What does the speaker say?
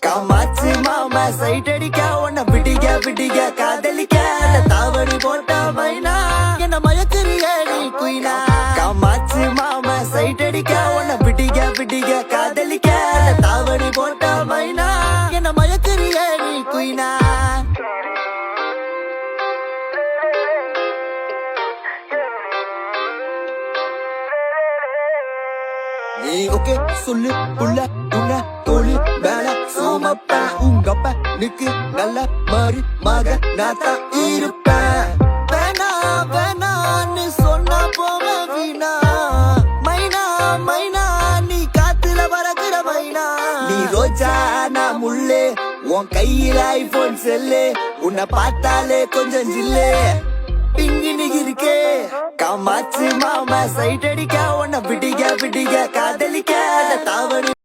காமாச்சு மாமா சைட் அடிக்க உன்ன பிடிக்க காதலிக்க தாவணி போட்ட மைனா என்ன மயக்கிறிய நீ குயினா காமாச்சு மாமா சைட் அடிக்க உன்ன பிடிக்க காதலிக்க தாவணி போட்ட மைனா என்ன மயக்கிறிய நீ குயினா நீ ஓகே சொல்லு புள்ள உன்ன தோழி மேல சோமப்ப உங்கப்ப நிக்கு நல்ல மாறி மக நாத்தா இருப்பேன் வேணா வேணான்னு சொன்னா போவ வீணா மைனா மைனா நீ காத்துல பறக்குற மைனா நீ ரோஜா நான் முள்ளு உன் கையில ஐபோன் செல்லு உன்னை பார்த்தாலே கொஞ்சம் ஜில்லு பிங்கினி இருக்கே காமாச்சு மாமா சைட் அடிக்க உன்ன பிடிக்க காதலிக்க தாவணி